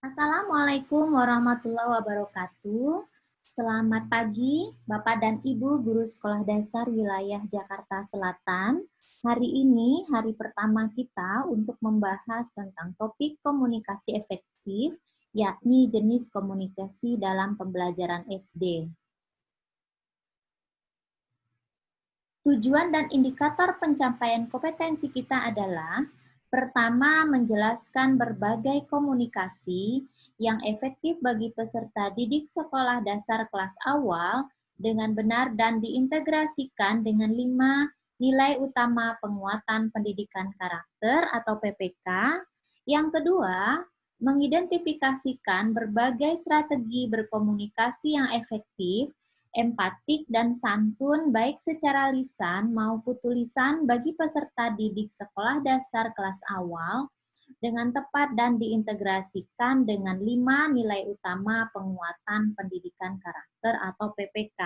Assalamualaikum warahmatullahi wabarakatuh. Selamat pagi, Bapak dan Ibu guru sekolah dasar wilayah Jakarta Selatan. Hari ini hari pertama kita untuk membahas tentang topik komunikasi efektif, yakni jenis komunikasi dalam pembelajaran SD. Tujuan dan indikator pencapaian kompetensi kita adalah: pertama, menjelaskan berbagai komunikasi yang efektif bagi peserta didik sekolah dasar kelas awal dengan benar dan diintegrasikan dengan 5 nilai utama penguatan pendidikan karakter atau PPK. Yang kedua, mengidentifikasikan berbagai strategi berkomunikasi yang efektif, empatik, dan santun baik secara lisan maupun tulisan bagi peserta didik sekolah dasar kelas awal dengan tepat dan diintegrasikan dengan 5 nilai utama penguatan pendidikan karakter atau PPK,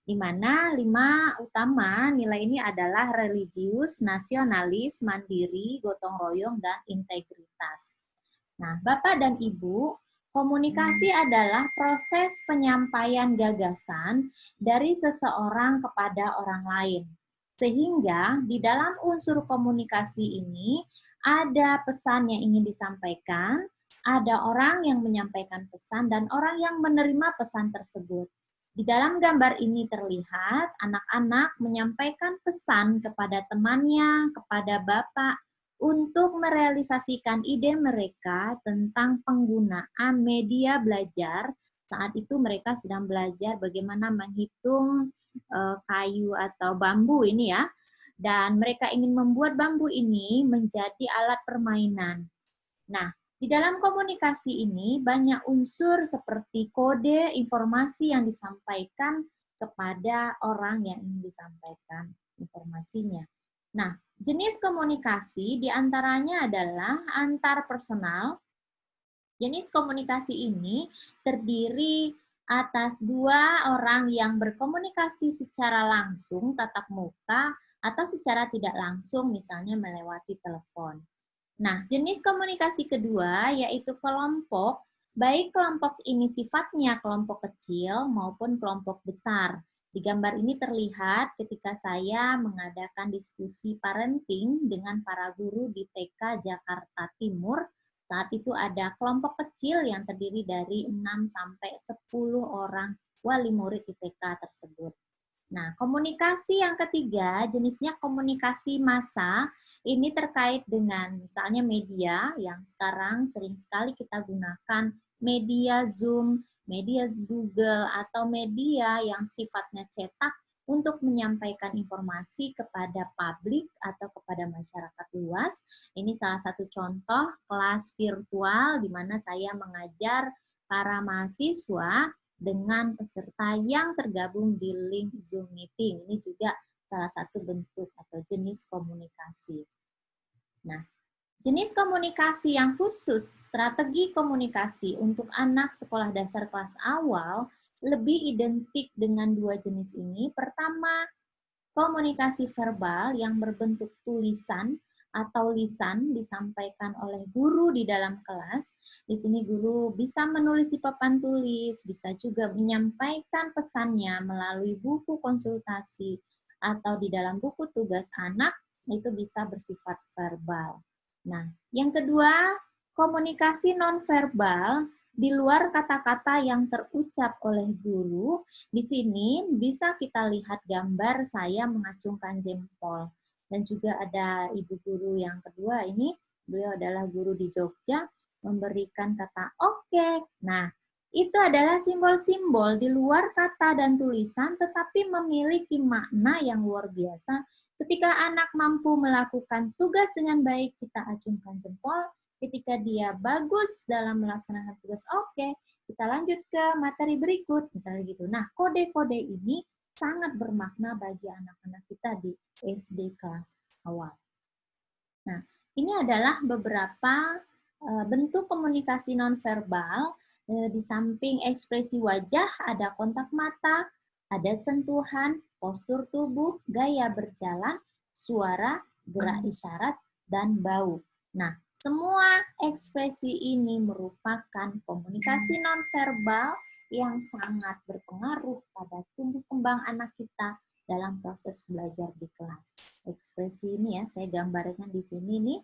di mana 5 utama nilai ini adalah religius, nasionalis, mandiri, gotong royong, dan integritas. Nah, Bapak dan Ibu, komunikasi adalah proses penyampaian gagasan dari seseorang kepada orang lain. Sehingga di dalam unsur komunikasi ini ada pesan yang ingin disampaikan, ada orang yang menyampaikan pesan, dan orang yang menerima pesan tersebut. Di dalam gambar ini terlihat anak-anak menyampaikan pesan kepada temannya, kepada Bapak, untuk merealisasikan ide mereka tentang penggunaan media belajar. Saat itu mereka sedang belajar bagaimana menghitung kayu atau bambu ini ya. Dan mereka ingin membuat bambu ini menjadi alat permainan. Nah, di dalam komunikasi ini banyak unsur seperti kode, informasi yang disampaikan kepada orang yang ingin disampaikan informasinya. Nah, jenis komunikasi diantaranya adalah antar personal. Jenis komunikasi ini terdiri atas 2 orang yang berkomunikasi secara langsung, tatap muka, atau secara tidak langsung, misalnya melewati telepon. Nah, jenis komunikasi kedua yaitu kelompok, baik kelompok ini sifatnya kelompok kecil maupun kelompok besar. Di gambar ini terlihat ketika saya mengadakan diskusi parenting dengan para guru di TK Jakarta Timur. Saat itu ada kelompok kecil yang terdiri dari 6 sampai 10 orang wali murid di TK tersebut. Nah, komunikasi yang ketiga jenisnya komunikasi massa. Ini terkait dengan misalnya media yang sekarang sering sekali kita gunakan, media Zoom, media Google, atau media yang sifatnya cetak untuk menyampaikan informasi kepada publik atau kepada masyarakat luas. Ini salah satu contoh kelas virtual di mana saya mengajar para mahasiswa dengan peserta yang tergabung di link Zoom Meeting. Ini juga salah satu bentuk atau jenis komunikasi. Nah, jenis komunikasi yang khusus, strategi komunikasi untuk anak sekolah dasar kelas awal lebih identik dengan 2 jenis ini. Pertama, komunikasi verbal yang berbentuk tulisan atau lisan disampaikan oleh guru di dalam kelas. Di sini guru bisa menulis di papan tulis, bisa juga menyampaikan pesannya melalui buku konsultasi atau di dalam buku tugas anak, itu bisa bersifat verbal. Nah, yang kedua, komunikasi nonverbal di luar kata-kata yang terucap oleh guru. Di sini bisa kita lihat gambar saya mengacungkan jempol. Dan juga ada ibu guru yang kedua ini, beliau adalah guru di Jogja, memberikan kata oke. Nah, itu adalah simbol-simbol di luar kata dan tulisan, tetapi memiliki makna yang luar biasa. Ketika anak mampu melakukan tugas dengan baik, kita acungkan jempol. Ketika dia bagus dalam melaksanakan tugas, oke, kita lanjut ke materi berikut, misalnya gitu. Nah, kode-kode ini sangat bermakna bagi anak-anak kita di SD kelas awal. Nah, ini adalah beberapa bentuk komunikasi nonverbal. Di samping ekspresi wajah, ada kontak mata, ada sentuhan, postur tubuh, gaya berjalan, suara, gerak isyarat, dan bau. Nah, semua ekspresi ini merupakan komunikasi nonverbal yang sangat berpengaruh pada tumbuh kembang anak kita dalam proses belajar di kelas. Ekspresi ini ya, saya gambarkan di sini nih.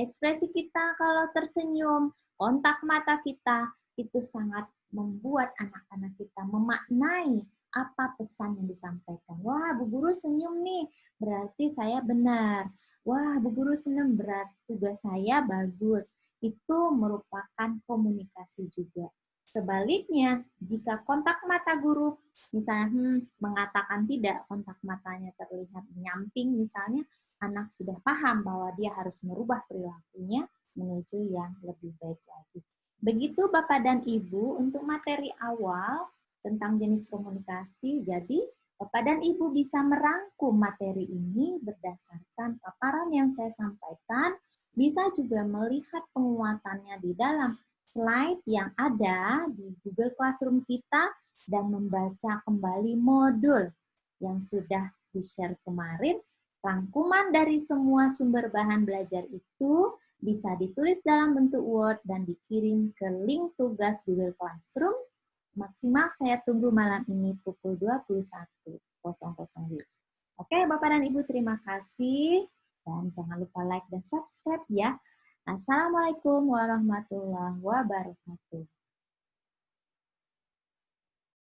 Ekspresi kita kalau tersenyum, kontak mata kita, itu sangat membuat anak-anak kita memaknai apa pesan yang disampaikan. Wah, Bu Guru senyum nih, berarti saya benar. Wah, Bu Guru senang, berat tugas saya bagus. Itu merupakan komunikasi juga. Sebaliknya, jika kontak mata guru misalnya mengatakan tidak, kontak matanya terlihat menyamping misalnya, anak sudah paham bahwa dia harus merubah perilakunya menuju yang lebih baik lagi. Begitu Bapak dan Ibu untuk materi awal tentang jenis komunikasi. Jadi Bapak dan Ibu bisa merangkum materi ini berdasarkan paparan yang saya sampaikan, bisa juga melihat penguatannya di dalam slide yang ada di Google Classroom kita dan membaca kembali modul yang sudah di-share kemarin. Rangkuman dari semua sumber bahan belajar itu bisa ditulis dalam bentuk Word dan dikirim ke link tugas Google Classroom. Maksimal saya tunggu malam ini pukul 21.00 Oke, Bapak dan Ibu, terima kasih. Dan jangan lupa like dan subscribe ya. Assalamualaikum warahmatullahi wabarakatuh.